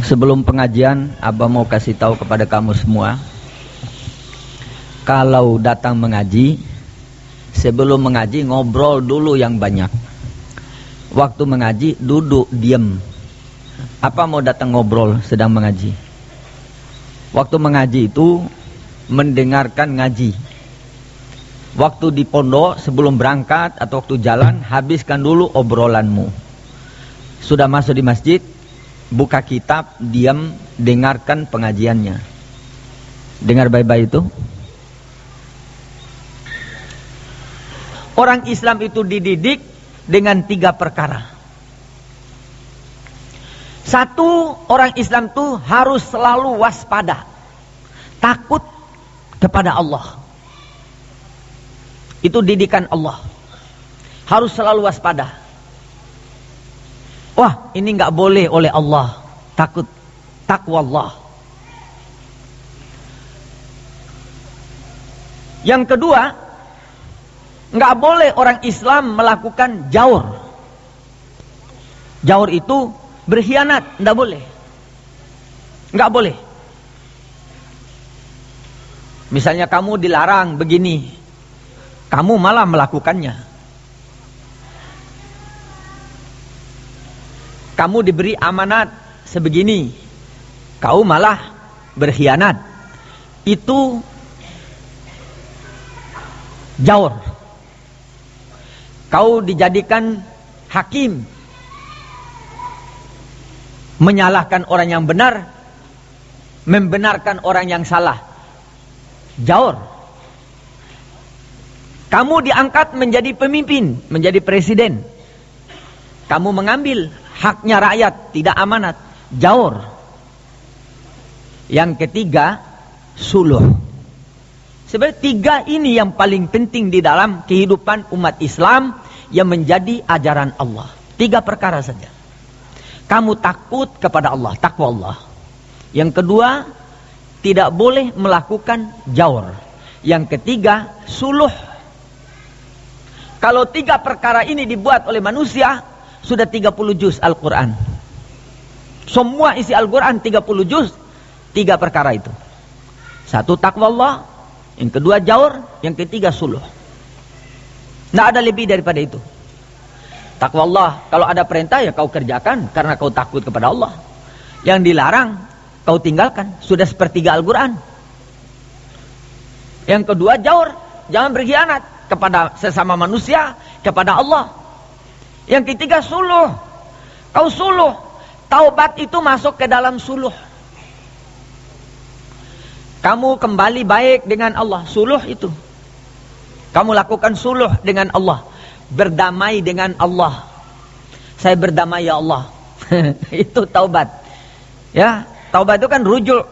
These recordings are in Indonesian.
Sebelum pengajian, Abah mau kasih tahu kepada kamu semua, kalau datang mengaji, sebelum mengaji ngobrol dulu yang banyak. Waktu mengaji duduk diam. Apa mau datang ngobrol sedang mengaji? Waktu mengaji itu mendengarkan ngaji. Waktu di pondok sebelum berangkat atau waktu jalan, habiskan dulu obrolanmu. Sudah masuk di masjid, buka kitab, diam, dengarkan pengajiannya. Dengar baik-baik itu. Orang Islam itu dididik dengan 3 perkara. Satu, orang Islam itu harus selalu waspada, takut kepada Allah. Itu didikan Allah. Harus selalu waspada. Wah, ini nggak boleh oleh Allah. Takut, takwa Allah. Yang kedua, nggak boleh orang Islam melakukan jaur. Jaur itu berkhianat, nggak boleh. Nggak boleh. Misalnya kamu dilarang begini, kamu malah melakukannya. Kamu diberi amanat sebegini, kau malah berkhianat. Itu jaur. Kau dijadikan hakim, menyalahkan orang yang benar, membenarkan orang yang salah. Jaur. Kamu diangkat menjadi pemimpin, menjadi presiden. Kamu mengambil haknya rakyat, tidak amanat. Jaur. Yang ketiga, suluh. Sebenarnya 3 ini yang paling penting di dalam kehidupan umat Islam yang menjadi ajaran Allah. 3 perkara saja. Kamu takut kepada Allah, takwa Allah. Yang kedua, tidak boleh melakukan jaur. Yang ketiga, suluh. Kalau 3 perkara ini dibuat oleh manusia, sudah 30 juz Al-Quran. Semua isi Al-Quran 30 juz, 3 perkara itu. 1, takwa Allah. Yang kedua, jaur. Yang ketiga, suluh. Tidak ada lebih daripada itu. Takwa Allah, kalau ada perintah ya kau kerjakan karena kau takut kepada Allah. Yang dilarang, kau tinggalkan. Sudah sepertiga Al-Quran. Yang kedua, jaur. Jangan berkhianat kepada sesama manusia, kepada Allah. Yang ketiga, suluh. Kau suluh. Taubat itu masuk ke dalam suluh. Kamu kembali baik dengan Allah. Suluh itu. Kamu lakukan suluh dengan Allah. Berdamai dengan Allah. Saya berdamai ya Allah. Itu taubat. Ya, taubat itu kan rujuk.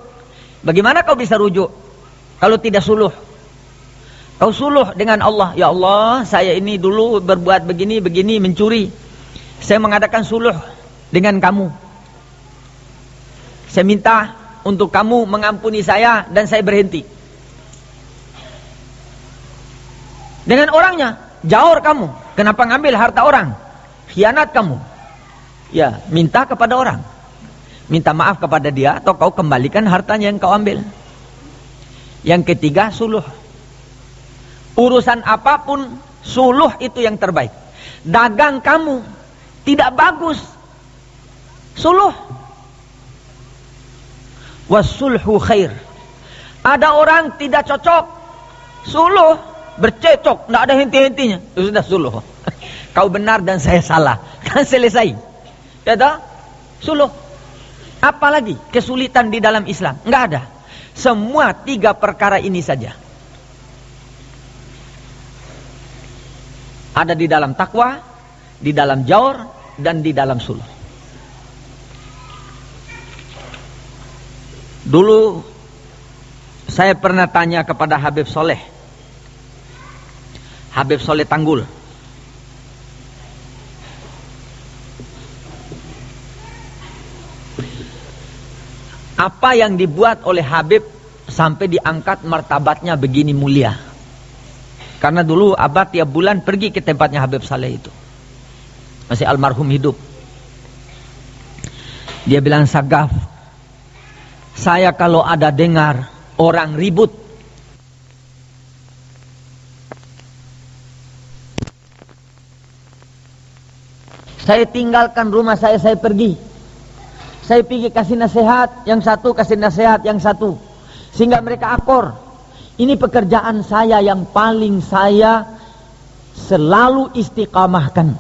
Bagaimana kau bisa rujuk kalau tidak suluh? Kau suluh dengan Allah. Ya Allah, saya ini dulu berbuat begini, mencuri. Saya mengadakan suluh dengan kamu. Saya minta untuk kamu mengampuni saya dan saya berhenti. Dengan orangnya, jaur kamu. Kenapa ngambil harta orang? Khianat kamu. Ya, minta kepada orang. Minta maaf kepada dia atau kau kembalikan hartanya yang kau ambil. Yang ketiga, suluh. Urusan apapun, suluh itu yang terbaik. Dagang kamu tidak bagus, suluh. Wasulhu khair. Ada orang tidak cocok, suluh. Bercecok, tidak ada henti-hentinya, sudah suluh. Kau benar dan saya salah, kan selesai. Ya tak? Suluh. Apalagi kesulitan di dalam Islam? Enggak ada. Semua 3 perkara ini saja ada di dalam takwa, di dalam jaur, dan di dalam suluh. Dulu saya pernah tanya kepada Habib Soleh Tanggul. Apa yang dibuat oleh Habib sampai diangkat martabatnya begini mulia? Karena dulu Abah tiap bulan pergi ke tempatnya Habib Saleh itu. Masih almarhum hidup. Dia bilang, Sagaf, Saya kalau ada dengar orang ribut, saya tinggalkan rumah saya pergi. Saya pergi kasih nasihat, yang satu kasih nasihat yang satu, sehingga mereka akor. Ini pekerjaan saya yang paling saya selalu istiqamahkan,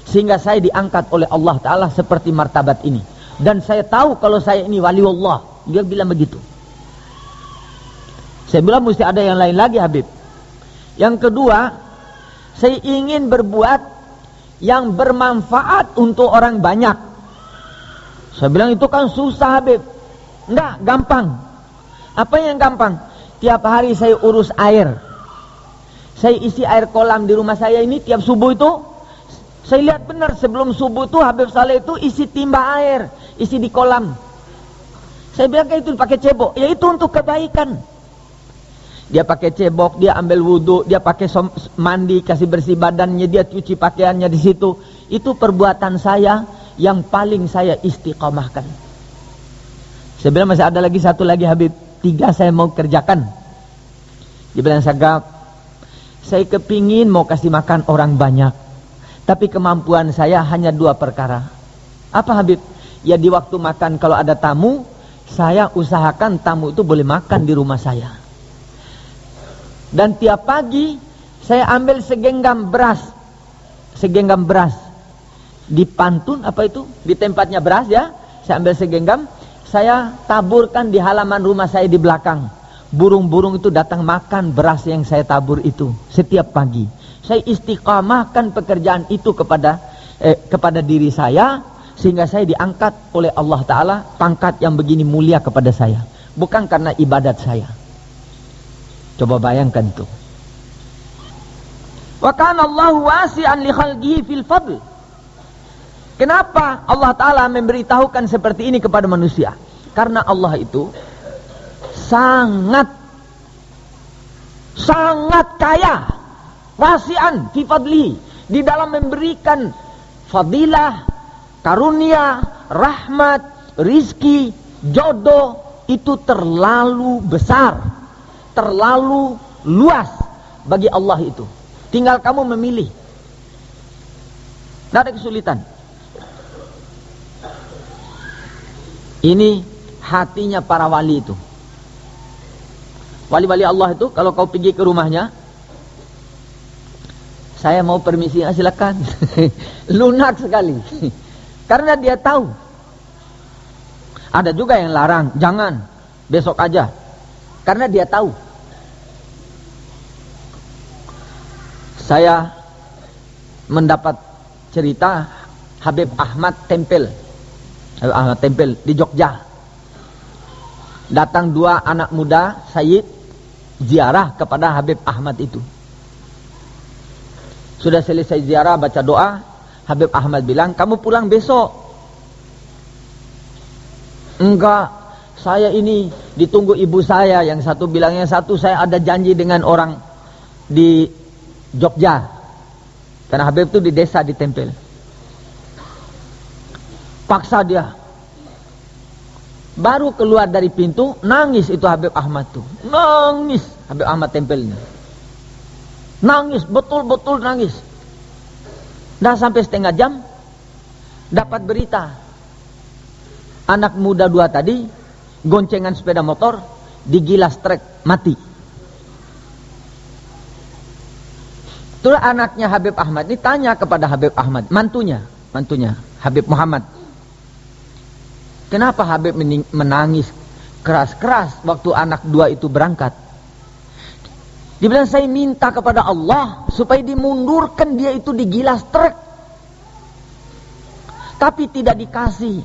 sehingga saya diangkat oleh Allah Ta'ala seperti martabat ini. Dan saya tahu kalau saya ini waliullah. Dia bilang begitu. Saya bilang mesti ada yang lain lagi, Habib. Yang kedua, saya ingin berbuat yang bermanfaat untuk orang banyak. Saya bilang itu kan susah, Habib. Enggak, gampang. Apa yang gampang? Tiap hari saya urus air. Saya isi air kolam di rumah saya ini tiap subuh itu. Saya lihat benar sebelum subuh itu Habib Saleh itu isi timba air, isi di kolam. Saya bilang kayak itu pakai cebok, ya itu untuk kebaikan. Dia pakai cebok, dia ambil wudhu, dia pakai mandi, kasih bersih badannya, dia cuci pakaiannya di situ. Itu perbuatan saya yang paling saya istiqamahkan. Saya bilang masih ada lagi satu lagi, Habib, 3 saya mau kerjakan. Dia bilang, Sagap, saya kepingin mau kasih makan orang banyak, tapi kemampuan saya hanya 2 perkara. Apa, Habib? Ya di waktu makan kalau ada tamu, saya usahakan tamu itu boleh makan di rumah saya. Dan tiap pagi saya ambil segenggam beras di pantun, apa itu, di tempatnya beras ya, saya ambil segenggam, saya taburkan di halaman rumah saya di belakang. Burung-burung itu datang makan beras yang saya tabur itu setiap pagi. Saya istiqamahkan pekerjaan itu kepada diri saya, sehingga saya diangkat oleh Allah Ta'ala pangkat yang begini mulia kepada saya, bukan karena ibadat saya. Coba bayangkan itu. Wa kana Allahu wasi'an li khalqihi fil fadl. Kenapa Allah Ta'ala memberitahukan seperti ini kepada manusia? Karena Allah itu sangat kaya, wasi'an fi fadlihi, di dalam memberikan fadilah, karunia, rahmat, rizki, jodoh, itu terlalu besar, terlalu luas bagi Allah itu. Tinggal kamu memilih. Tidak ada kesulitan. Ini hatinya para wali itu. Wali-wali Allah itu kalau kau pergi ke rumahnya, saya mau permisi, silakan. Lunak sekali. Karena dia tahu. Ada juga yang larang, jangan, besok aja. Karena dia tahu. Saya mendapat cerita Habib Ahmad Tempel. Habib Ahmad Tempel di Jogja. Datang 2 anak muda Sayyid ziarah kepada Habib Ahmad itu. Sudah selesai ziarah, baca doa, Habib Ahmad bilang, kamu pulang besok. Enggak, saya ini ditunggu ibu saya. Yang satu bilang, yang satu saya ada janji dengan orang di Jogja. Karena Habib itu di desa, di Tempel. Paksa dia. Baru keluar dari pintu, nangis itu Habib Ahmad tuh. Nangis Habib Ahmad Tempel ini. Nangis, betul-betul nangis. Dah sampai setengah jam, dapat berita. Anak muda 2 tadi, goncengan sepeda motor, digilas truk, mati. Terus anaknya Habib Ahmad ini tanya kepada Habib Ahmad, mantunya Habib Muhammad. Kenapa Habib menangis keras-keras waktu anak 2 itu berangkat? Dia bilang, saya minta kepada Allah supaya dimundurkan dia itu digilas truk. Tapi tidak dikasih.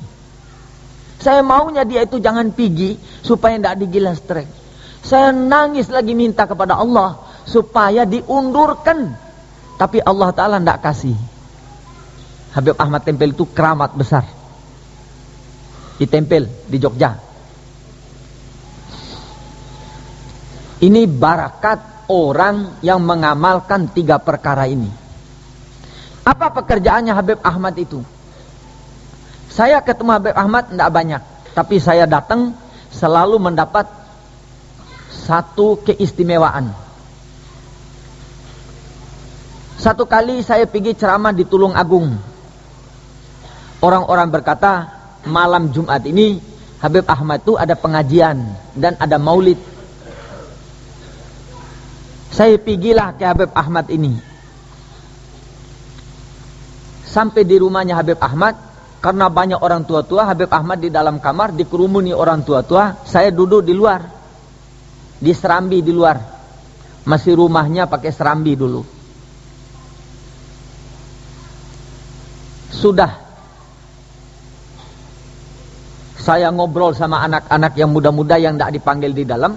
Saya maunya dia itu jangan pergi supaya tidak digilas truk. Saya nangis lagi minta kepada Allah supaya diundurkan. Tapi Allah Ta'ala tidak kasih. Habib Ahmad Tempel itu keramat besar. Di Tempel, di Jogja. Ini barakat orang yang mengamalkan 3 perkara ini. Apa pekerjaannya Habib Ahmad itu? Saya ketemu Habib Ahmad tidak banyak, tapi saya datang, selalu mendapat satu keistimewaan. Satu kali saya pergi ceramah di Tulung Agung. Orang-orang berkata, malam Jumat ini Habib Ahmad itu ada pengajian dan ada maulid. Saya pergilah ke Habib Ahmad ini. Sampai di rumahnya Habib Ahmad, karena banyak orang tua-tua, Habib Ahmad di dalam kamar dikerumuni orang tua-tua, saya duduk di luar, di serambi di luar. Masih rumahnya pakai serambi dulu. Sudah saya ngobrol sama anak-anak yang muda-muda yang tidak dipanggil di dalam.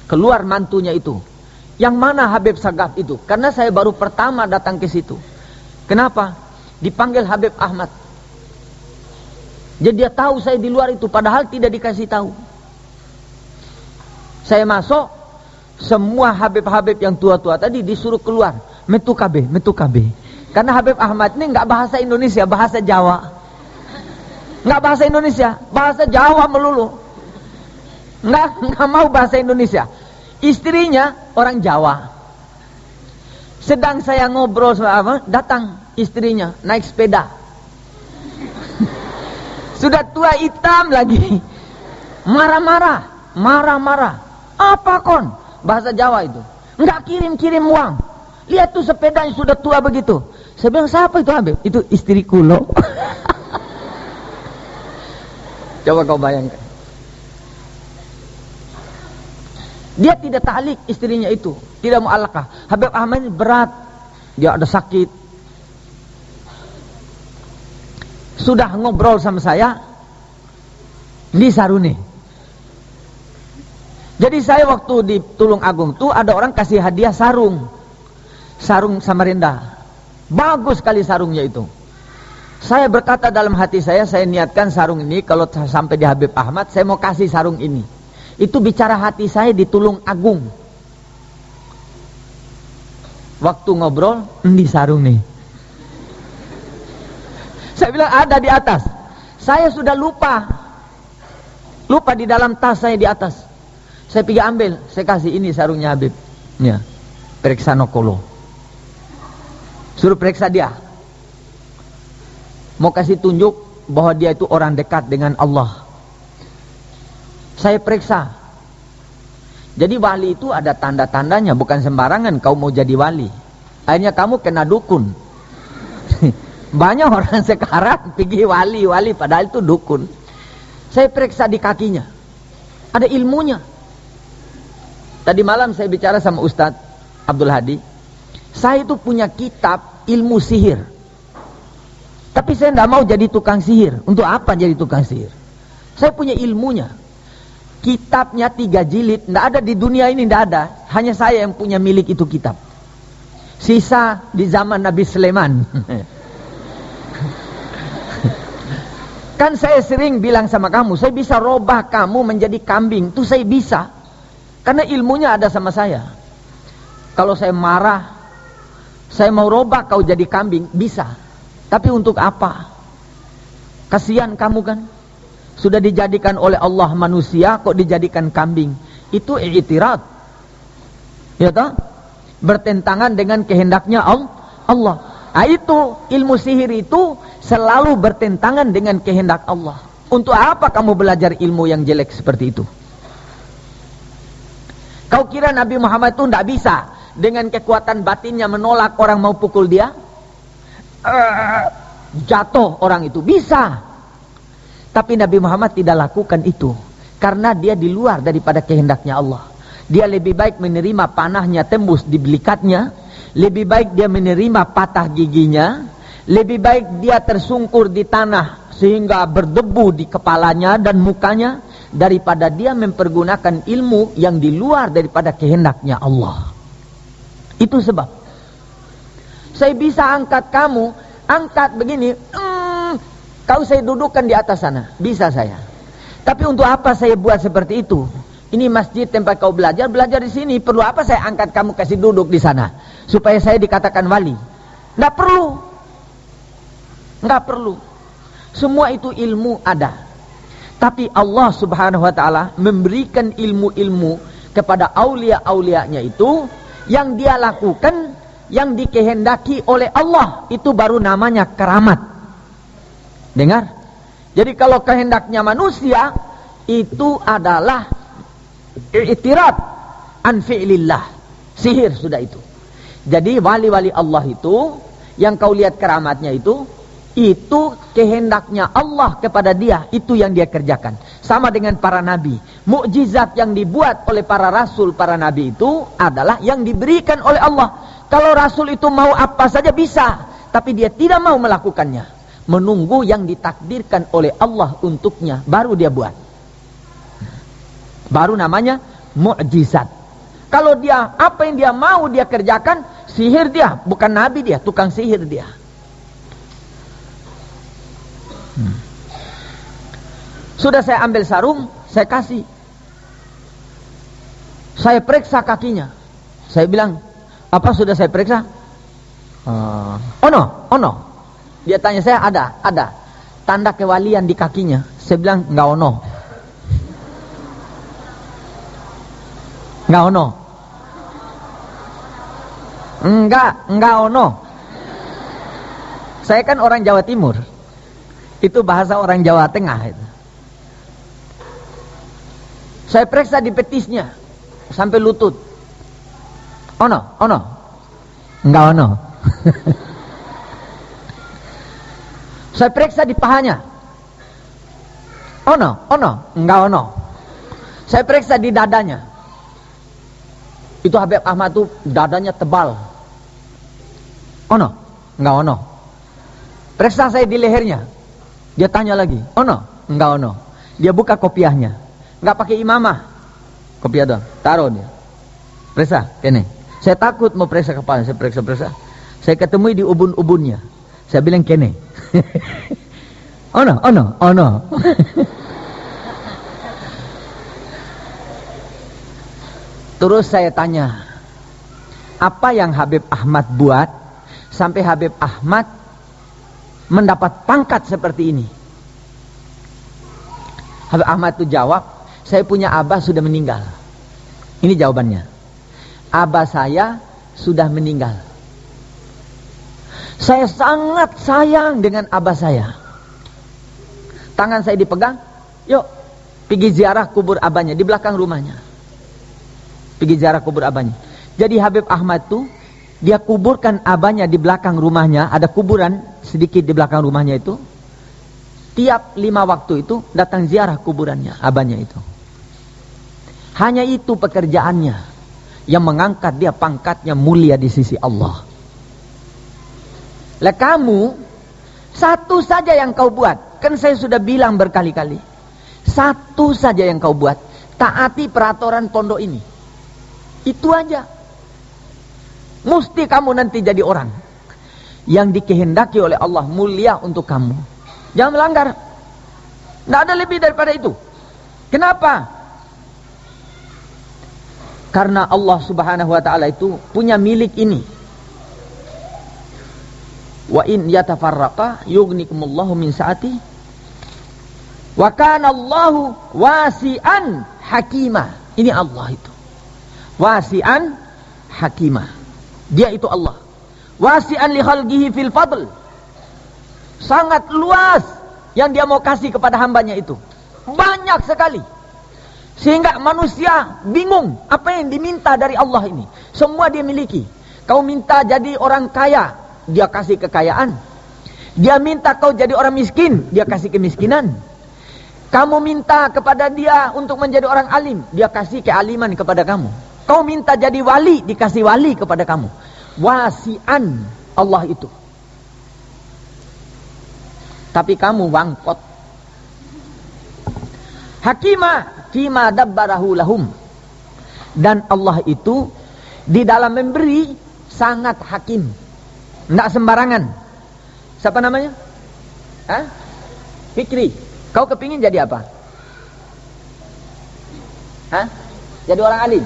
Keluar mantunya itu. Yang mana Habib Sagaf itu? Karena saya baru pertama datang ke situ. Kenapa? Dipanggil Habib Ahmad. Jadi dia tahu saya di luar itu, padahal tidak dikasih tahu. Saya masuk, semua Habib-Habib yang tua-tua tadi disuruh keluar. Metu kabeh. Karena Habib Ahmad ini nggak bahasa Indonesia, bahasa Jawa. Nggak bahasa Indonesia, bahasa Jawa melulu. Nggak mau bahasa Indonesia. Istrinya orang Jawa. Sedang saya ngobrol sama datang istrinya naik sepeda. Sudah tua hitam lagi. Marah-marah. Apa kon? Bahasa Jawa itu. Nggak kirim uang. Lihat tuh sepedanya sudah tua begitu. Saya bilang, siapa itu Habib? Itu istriku loh. Coba kau bayangkan. Dia tidak ta'liq istrinya itu, tidak mu'allaqah. Habib Ahmad ini berat, dia ada sakit. Sudah ngobrol sama saya di Saruni. Jadi saya waktu di Tulung Agung tuh ada orang kasih hadiah sarung Samarinda. Bagus sekali sarungnya itu. Saya berkata dalam hati saya niatkan sarung ini kalau sampai di Habib Ahmad, saya mau kasih sarung ini. Itu bicara hati saya di Tulung Agung. Waktu ngobrol, di sarung nih. Saya bilang ada di atas. Saya sudah lupa di dalam tas saya di atas. Saya pergi ambil, saya kasih ini sarungnya Habib. Ya, periksa Nokolo. Suruh periksa dia. Mau kasih tunjuk bahwa dia itu orang dekat dengan Allah. Saya periksa. Jadi wali itu ada tanda-tandanya, bukan sembarangan kau mau jadi wali. Akhirnya kamu kena dukun. Banyak orang sekarang pergi wali padahal itu dukun. Saya periksa di kakinya. Ada ilmunya. Tadi malam saya bicara sama Ustadz Abdul Hadi. Saya itu punya kitab ilmu sihir. Tapi saya tidak mau jadi tukang sihir. Untuk apa jadi tukang sihir? Saya punya ilmunya. Kitabnya 3 jilid, tidak ada di dunia ini, tidak ada. Hanya saya yang punya milik itu kitab. Sisa di zaman Nabi Sulaiman. Kan saya sering bilang sama kamu, saya bisa robah kamu menjadi kambing. Itu saya bisa. Karena ilmunya ada sama saya. Kalau saya marah, saya mau robah kau jadi kambing, bisa. Tapi untuk apa? Kasihan kamu kan? Sudah dijadikan oleh Allah manusia, kok dijadikan kambing. Itu i'tirad. Ya toh? Bertentangan dengan kehendaknya Allah. Nah, itu ilmu sihir itu selalu bertentangan dengan kehendak Allah. Untuk apa kamu belajar ilmu yang jelek seperti itu? Kau kira Nabi Muhammad itu tidak bisa dengan kekuatan batinnya menolak orang mau pukul dia? Jatuh orang itu bisa. Tapi Nabi Muhammad tidak lakukan itu. Karena dia di luar daripada kehendaknya Allah. Dia lebih baik menerima panahnya tembus di belikatnya. Lebih baik dia menerima patah giginya. Lebih baik dia tersungkur di tanah sehingga berdebu di kepalanya dan mukanya. Daripada dia mempergunakan ilmu yang di luar daripada kehendaknya Allah. Itu sebab. Saya bisa angkat kamu. Angkat begini. Kau saya dudukkan di atas sana, bisa saya. Tapi untuk apa saya buat seperti itu? Ini masjid tempat kau belajar di sini. Perlu apa saya angkat kamu kasih duduk di sana? Supaya saya dikatakan wali. Nggak perlu. Semua itu ilmu ada. Tapi Allah subhanahu wa ta'ala memberikan ilmu-ilmu kepada aulia-aulianya itu, yang dia lakukan, yang dikehendaki oleh Allah, itu baru namanya keramat. Dengar? Jadi kalau kehendaknya manusia, itu adalah i'tirad an fi'lillah, sihir sudah itu. Jadi wali-wali Allah itu, yang kau lihat keramatnya itu kehendaknya Allah kepada dia, itu yang dia kerjakan. Sama dengan para nabi, mukjizat yang dibuat oleh para rasul, para nabi itu adalah yang diberikan oleh Allah. Kalau rasul itu mau apa saja bisa, tapi dia tidak mau melakukannya, menunggu yang ditakdirkan oleh Allah untuknya, baru dia buat. Baru namanya mukjizat. Kalau dia apa yang dia mau dia kerjakan, sihir dia, bukan nabi dia, tukang sihir dia. Sudah saya ambil sarung, saya kasih. Saya periksa kakinya. Saya bilang, apa sudah saya periksa? Oh no. Dia tanya saya, ada. Tanda kewalian di kakinya. Saya bilang, enggak ono. Enggak ono. Saya kan orang Jawa Timur. Itu bahasa orang Jawa Tengah itu. Saya periksa di petisnya sampai lutut. Ono. Enggak ono. Saya periksa di pahanya. Ono. Enggak ono. Saya periksa di dadanya. Itu Habib Ahmad tuh dadanya tebal. Ono. Enggak ono. Periksa saya di lehernya. Dia tanya lagi. Ono. Enggak ono. Dia buka kopiahnya. Enggak pakai imamah. Kopiah doang. Taruh dia. Periksa. Kene. Saya takut mau periksa kepala. Saya periksa. Saya ketemui di ubun-ubunnya. Saya bilang kene. Ono. Terus saya tanya, apa yang Habib Ahmad buat sampai Habib Ahmad mendapat pangkat seperti ini? Habib Ahmad itu jawab, saya punya abah sudah meninggal. Ini jawabannya. Abah saya sudah meninggal. Saya sangat sayang dengan abah saya. Tangan saya dipegang, yuk pergi ziarah kubur abahnya di belakang rumahnya. Pergi ziarah kubur abahnya. Jadi Habib Ahmad tuh dia kuburkan abahnya di belakang rumahnya. Ada kuburan sedikit di belakang rumahnya itu. Tiap 5 waktu itu datang ziarah kuburannya, abahnya itu. Hanya itu pekerjaannya yang mengangkat dia pangkatnya mulia di sisi Allah. Lah kamu satu saja yang kau buat. Kan saya sudah bilang berkali-kali. Satu saja yang kau buat. Taati peraturan pondok ini. Itu aja. Mesti kamu nanti jadi orang yang dikehendaki oleh Allah mulia untuk kamu. Jangan melanggar. Tidak ada lebih daripada itu. Kenapa? Karena Allah subhanahu wa ta'ala itu punya milik ini. Wa in yatafarraqa yughnikumullahu min sa'ati. Wa kana Allahu wasi'an hakimah. Ini Allah itu. Wasi'an hakimah. Dia itu Allah. Wasi'an li khalqihi fil fadl. Sangat luas yang dia mau kasih kepada hambanya itu. Banyak sekali. Sehingga manusia bingung apa yang diminta dari Allah ini. Semua dia miliki. Kau minta jadi orang kaya, dia kasih kekayaan. Dia minta kau jadi orang miskin, dia kasih kemiskinan. Kamu minta kepada dia untuk menjadi orang alim, dia kasih kealiman kepada kamu. Kau minta jadi wali, dikasih wali kepada kamu. Wasi'an Allah itu. Tapi kamu wangkot. Hakimah fima dabbarahu lahum. Dan Allah itu di dalam memberi sangat hakim. Tidak sembarangan. Siapa namanya? Fikri. Kau kepingin jadi apa? Jadi orang alim.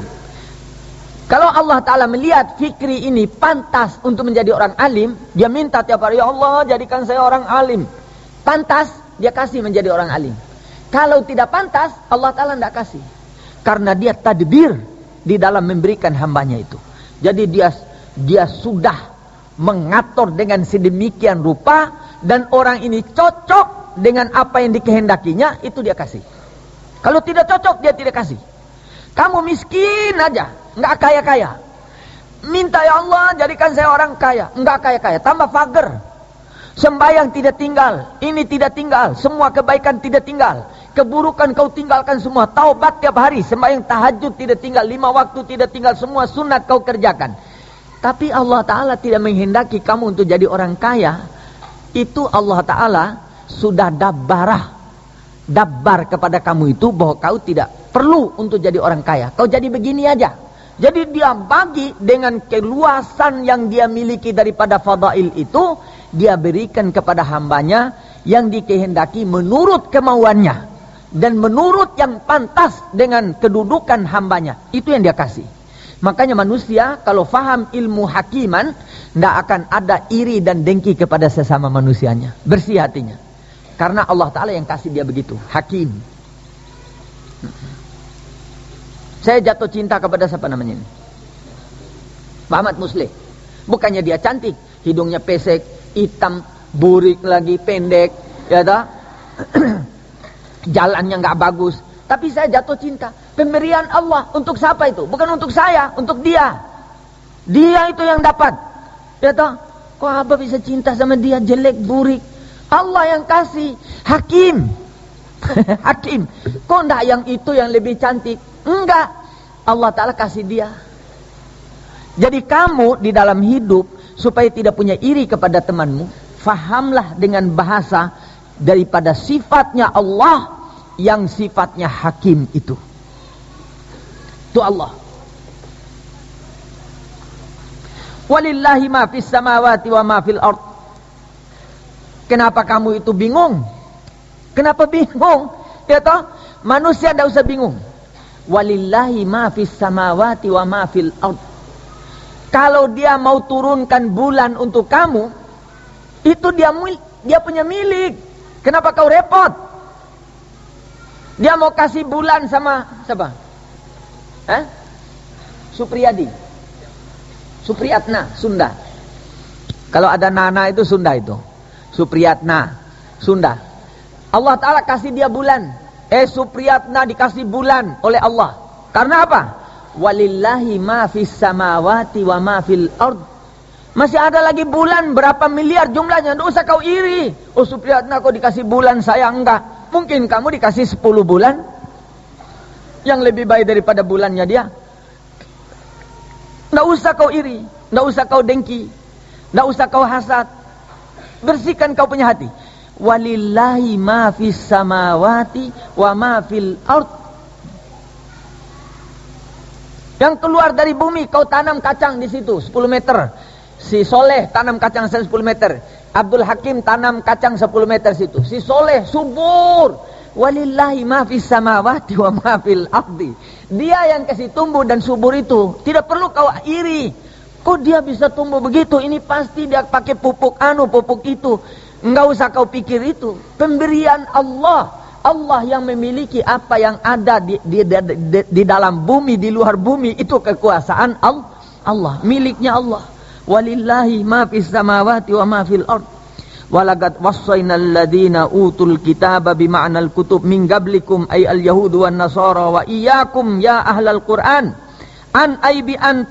Kalau Allah Ta'ala melihat Fikri ini pantas untuk menjadi orang alim, dia minta tiap hari, ya Allah jadikan saya orang alim. Pantas, dia kasih menjadi orang alim. Kalau tidak pantas, Allah Ta'ala tidak kasih. Karena dia tadbir di dalam memberikan hambanya itu. Jadi dia sudah mengatur dengan sedemikian rupa, dan orang ini cocok dengan apa yang dikehendakinya, itu dia kasih. Kalau tidak cocok, dia tidak kasih. Kamu miskin aja, nggak kaya-kaya, minta, ya Allah jadikan saya orang kaya, nggak kaya-kaya, tambah fager. Sembahyang tidak tinggal, ini tidak tinggal, semua kebaikan tidak tinggal, keburukan kau tinggalkan semua, taubat tiap hari, sembahyang tahajud tidak tinggal, 5 waktu tidak tinggal, semua sunat kau kerjakan. Tapi Allah Ta'ala tidak menghendaki kamu untuk jadi orang kaya. Itu Allah Ta'ala sudah dabar kepada kamu itu, bahwa kau tidak perlu untuk jadi orang kaya, kau jadi begini aja. Jadi dia bagi dengan keluasan yang dia miliki daripada fadail itu, dia berikan kepada hambanya yang dikehendaki menurut kemauannya dan menurut yang pantas dengan kedudukan hambanya. Itu yang dia kasih. Makanya manusia kalau faham ilmu hakiman, tidak akan ada iri dan dengki kepada sesama manusianya. Bersih hatinya. Karena Allah Ta'ala yang kasih dia begitu. Hakim. Saya jatuh cinta kepada siapa namanya ini? Muhammad Musleh. Bukannya dia cantik, hidungnya pesek, hitam, burik lagi, pendek, ya toh? Jalannya nggak bagus. Tapi saya jatuh cinta. Pemberian Allah untuk siapa itu? Bukan untuk saya, untuk dia. Dia itu yang dapat. Ya toh? Kok Abah bisa cinta sama dia, jelek, burik? Allah yang kasih. Hakim. Hakim. Kok enggak yang itu yang lebih cantik? Enggak. Allah Ta'ala kasih dia. Jadi kamu di dalam hidup, supaya tidak punya iri kepada temanmu, fahamlah dengan bahasa daripada sifatnya Allah yang sifatnya hakim itu. Itu Allah. Walillahi ma fis samawati wa ma fil ard. Kenapa kamu itu bingung? Kenapa bingung? Ya toh? Manusia tidak usah bingung. Walillahi ma fis samawati wa ma fil ard. Kalau dia mau turunkan bulan untuk kamu, itu dia punya milik. Kenapa kau repot? Dia mau kasih bulan sama siapa? Supriyadi, Supriyatna, Sunda. Kalau ada Nana itu Sunda itu. Supriyatna, Sunda. Allah Ta'ala kasih dia bulan. Supriyatna dikasih bulan oleh Allah. Karena apa? Walillahi ma fis samawati wa ma fil ard. Masih ada lagi bulan berapa miliar jumlahnya. Tidak usah kau iri. Oh Supriyatna kau dikasih bulan, saya enggak. Mungkin kamu dikasih 10 bulan yang lebih baik daripada bulannya dia. Tidak usah kau iri, tidak usah kau dengki, tidak usah kau hasad. Bersihkan kau punya hati. Walillahi ma fis samawati wa ma fil ard. Yang keluar dari bumi kau tanam kacang di situ 10 meter. Si Soleh tanam kacang 10 meter. Abdul Hakim tanam kacang 10 meter situ. Si Soleh subur. Walillahi ma fis samawati wa ma fil ardi. Dia yang kasih tumbuh dan subur itu. Tidak perlu kau iri. Kok dia bisa tumbuh begitu? Ini pasti dia pakai pupuk pupuk itu. Enggak usah kau pikir itu. Pemberian Allah. Allah yang memiliki apa yang ada di dalam bumi, di luar bumi. Itu kekuasaan Allah. Miliknya Allah. Walillahi ma fis samawati wa ma fil ard. Walaqad wassaynal ladzina utul kitaba bima'nal kutub min qablikum ay al yahudu wan nasara wa iyyakum ya ahlal Qur'an an ay bi an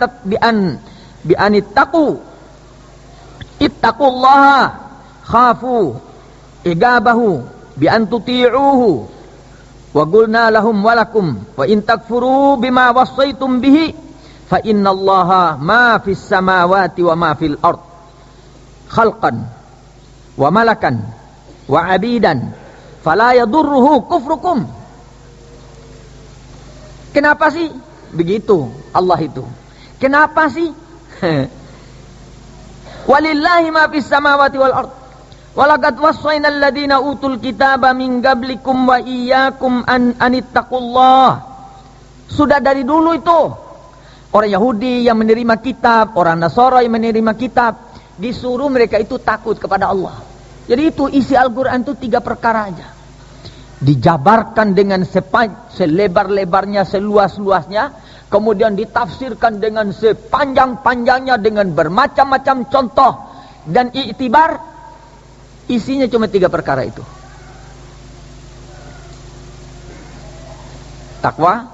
ittaqullaha khafu igabahu bi an tuti'uhu wa qulna lahum walakum wa in takfuru bima wassaytum bihi fa innallaha ma fis samawati wa ma fil ard khalqan wa malakan wa abidan fala yadurruhu kufrukum. Kenapa sih begitu Allah itu? Kenapa sih? Walillahi ma fis samawati wal ard. Walaqad wassaynal ladzina utul kitaba min qablikum wa iyyakum an anittaqullah. Sudah dari dulu itu orang Yahudi yang menerima kitab, orang Nasara yang menerima kitab, disuruh mereka itu takut kepada Allah. Jadi itu isi Al-Quran itu 3 perkara aja. dijabarkan dengan selebar-lebarnya, seluas-luasnya, kemudian ditafsirkan dengan sepanjang-panjangnya dengan bermacam-macam contoh dan iktibar. Isinya cuma 3 perkara itu: takwa,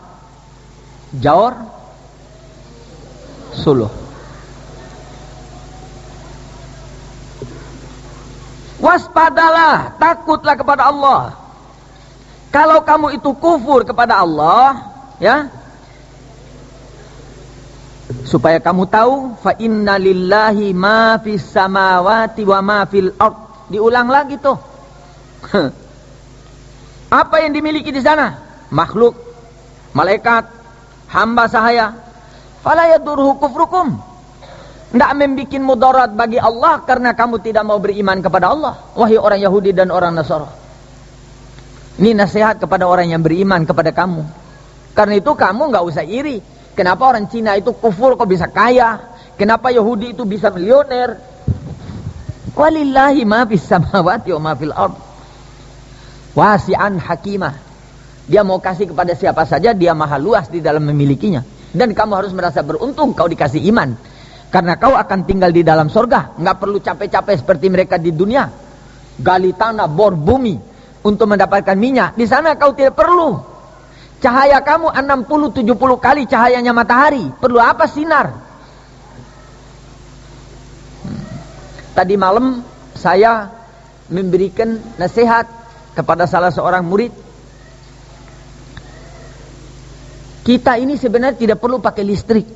jaur, suluh. Waspadalah, takutlah kepada Allah. Kalau kamu itu kufur kepada Allah, ya, supaya kamu tahu, fa inna lillahi ma fis samawati wa ma fil ard. Diulang lagi tuh. Apa yang dimiliki di sana? Makhluk, malaikat, hamba sahaya. Fala yadurhu kufrukum. Tidak membikin mudarat bagi Allah karena kamu tidak mau beriman kepada Allah, wahai orang Yahudi dan orang Nasara. Ini nasihat kepada orang yang beriman kepada kamu. Karena itu kamu nggak usah iri. Kenapa orang Cina itu kufur kok bisa kaya? Kenapa Yahudi itu bisa milioner? Walillahi ma fis samawati wa ma fil ard. Wasi'an hakimah. Dia mau kasih kepada siapa saja, dia maha luas di dalam memilikinya. Dan kamu harus merasa beruntung kau dikasih iman. Karena kau akan tinggal di dalam surga. Nggak perlu capek-capek seperti mereka di dunia. Gali tanah, bor bumi untuk mendapatkan minyak. Di sana kau tidak perlu. Cahaya kamu 60-70 kali cahayanya matahari. Perlu apa sinar? Tadi malam saya memberikan nasihat kepada salah seorang murid. Kita ini sebenarnya tidak perlu pakai listrik.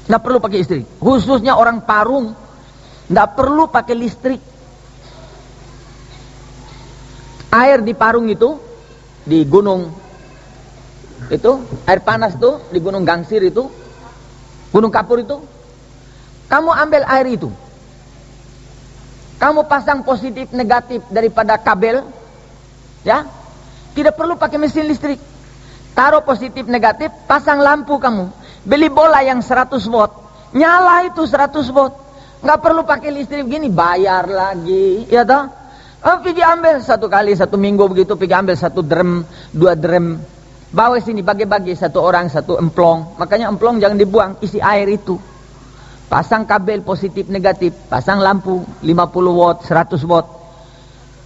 Tidak perlu pakai listrik. Khususnya orang Parung, tidak perlu pakai listrik. Air di Parung itu, di gunung itu, air panas itu, di gunung Gangsir itu, gunung Kapur itu, kamu ambil air itu, kamu pasang positif negatif daripada kabel, ya, tidak perlu pakai mesin listrik. Taruh positif negatif, pasang lampu kamu, beli bola yang 100 watt, nyala itu 100 watt, nggak perlu pakai listrik gini, bayar lagi, ya toh? Pergi ambil 1 kali 1 minggu begitu, pergi ambil 1 drum, 2 drum, bawa sini bagi-bagi 1 orang 1 emplong. Makanya emplong jangan dibuang, isi air itu. Pasang kabel positif negatif, pasang lampu 50 watt, 100 watt.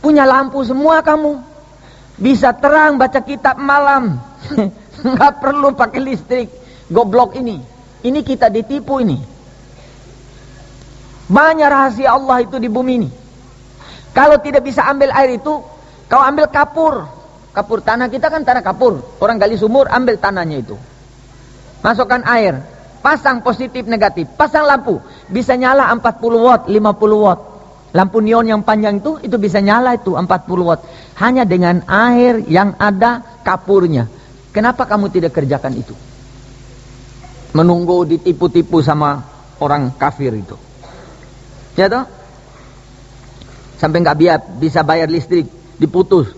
Punya lampu semua kamu. Bisa terang baca kitab malam. Nggak perlu pakai listrik. Goblok ini. Ini kita ditipu ini. Banyak rahasia Allah itu di bumi ini. Kalau tidak bisa ambil air itu, kau ambil kapur. Kapur tanah kita kan tanah kapur. Orang gali sumur, ambil tanahnya itu. Masukkan air. Pasang positif negatif. Pasang lampu. Bisa nyala 40 watt, 50 watt. Lampu neon yang panjang itu bisa nyala itu 40 watt. Hanya dengan air yang ada kapurnya. Kenapa kamu tidak kerjakan itu? Menunggu ditipu-tipu sama orang kafir itu. Ya toh? Sampai nggak bisa bayar listrik, diputus.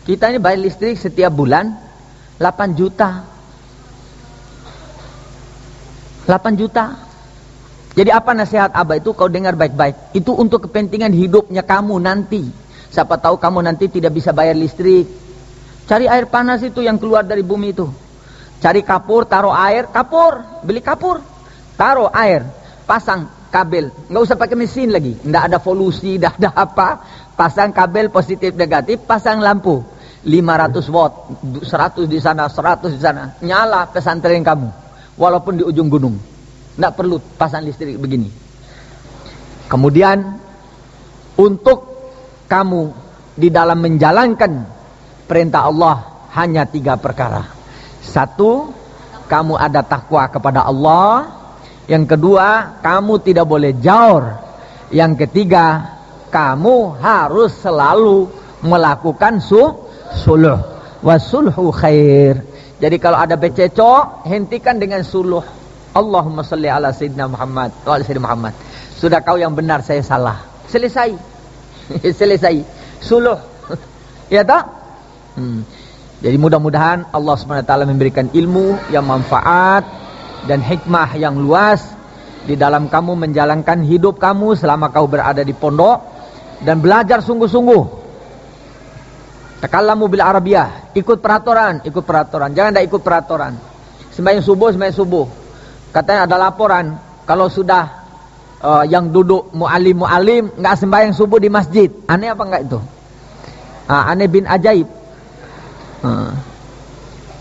Kita ini bayar listrik setiap bulan 8 juta. 8 juta. Jadi apa nasihat Abah itu? Kau dengar baik-baik. Itu untuk kepentingan hidupnya kamu nanti. Siapa tahu kamu nanti tidak bisa bayar listrik. Cari air panas itu yang keluar dari bumi itu. Cari kapur, taruh air, kapur, beli kapur, taruh air, pasang kabel, nggak usah pakai mesin lagi, nggak ada polusi, nggak ada apa, pasang kabel positif negatif, pasang lampu, 500 watt, 100 di sana, 100 di sana, nyala pesantren kamu, walaupun di ujung gunung, nggak perlu pasang listrik begini. Kemudian untuk kamu di dalam menjalankan perintah Allah hanya 3 perkara. 1, kamu ada takwa kepada Allah. Yang kedua, kamu tidak boleh jaur. Yang ketiga, kamu harus selalu melakukan suluh. Wasulhu khair. Jadi kalau ada bececok, hentikan dengan suluh. Allahumma salli ala Sayyidina Muhammad wa ala Sayyidina Muhammad. Sudah kau yang benar, saya salah. Selesai. Selesai. Suluh. Ya tak? Jadi mudah-mudahan Allah SWT memberikan ilmu yang manfaat dan hikmah yang luas di dalam kamu menjalankan hidup kamu selama kau berada di pondok, dan belajar sungguh-sungguh Takallamu bil Arabiyah, ikut peraturan. Jangan tidak ikut peraturan. Sembahyang subuh. Katanya ada laporan, kalau sudah yang duduk mu'alim nggak sembahyang subuh di masjid. Aneh apa enggak itu? Aneh bin ajaib.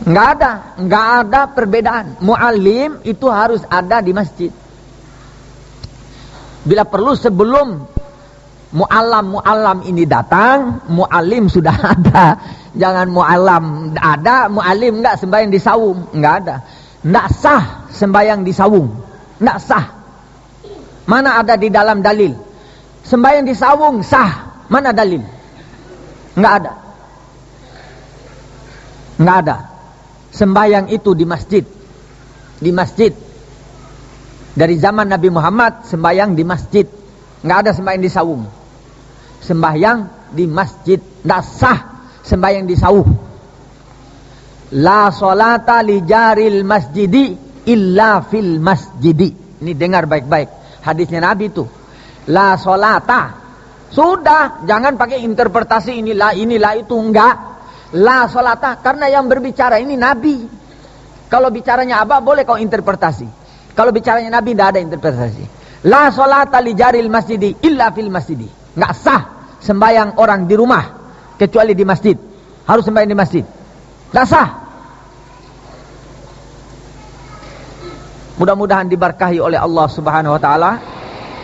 Nggak ada perbedaan. Mu'alim itu harus ada di masjid. Bila perlu sebelum mu'allam ini datang, mu'alim sudah ada. Jangan mu'allam ada, mu'alim enggak sembahyang di sawung. Enggak ada. Enggak sah sembahyang di sawung. Enggak sah. Mana ada di dalam dalil? Sembahyang di sawung sah. Mana dalil? Enggak ada. Enggak ada. Sembahyang itu di masjid. Di masjid. Dari zaman Nabi Muhammad sembahyang di masjid. Enggak ada sembahyang di sawung. Sembahyang di masjid. Enggak sah sembahyang di sawung. La sholata li jaril masjidi illa fil masjidi. Ini dengar baik-baik. Hadisnya Nabi itu. La sholata. Sudah, jangan pakai interpretasi inilah itu, enggak. La sholata, karena yang berbicara ini Nabi. Kalau bicaranya Abah boleh kau interpretasi. Kalau bicaranya Nabi tidak ada interpretasi. La sholata li jaril masjidi illa fil masjidi. Enggak sah sembahyang orang di rumah kecuali di masjid. Harus sembahyang di masjid. Enggak sah. Mudah-mudahan diberkahi oleh Allah Subhanahu wa taala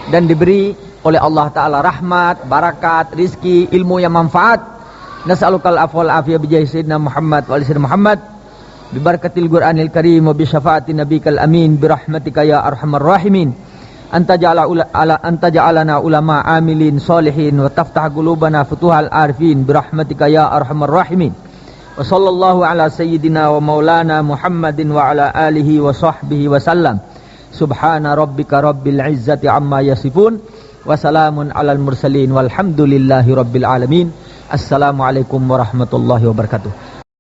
dan diberi oleh Allah taala rahmat, barakat, rizki, ilmu yang manfaat. Nas'alukal afwa wal afiyah bi jahi sayyidina Muhammad wa ali sayyidina Muhammad bi barakatil Qur'anil Karim wa bi syafaati nabikal amin bi rahmatika ya arhamar rahimin. Anta ja'alana ulama amilin solihin wa taftah qulubana futuhal arifin bi rahmatika ya arhamar rahimin. Wa sallallahu ala sayyidina wa maulana Muhammadin wa ala alihi wa sahbihi wa sallam. Subhana rabbika rabbil izzati amma yasifun wa salamun alal mursalin walhamdulillahi rabbil alamin. Assalamualaikum warahmatullahi wabarakatuh.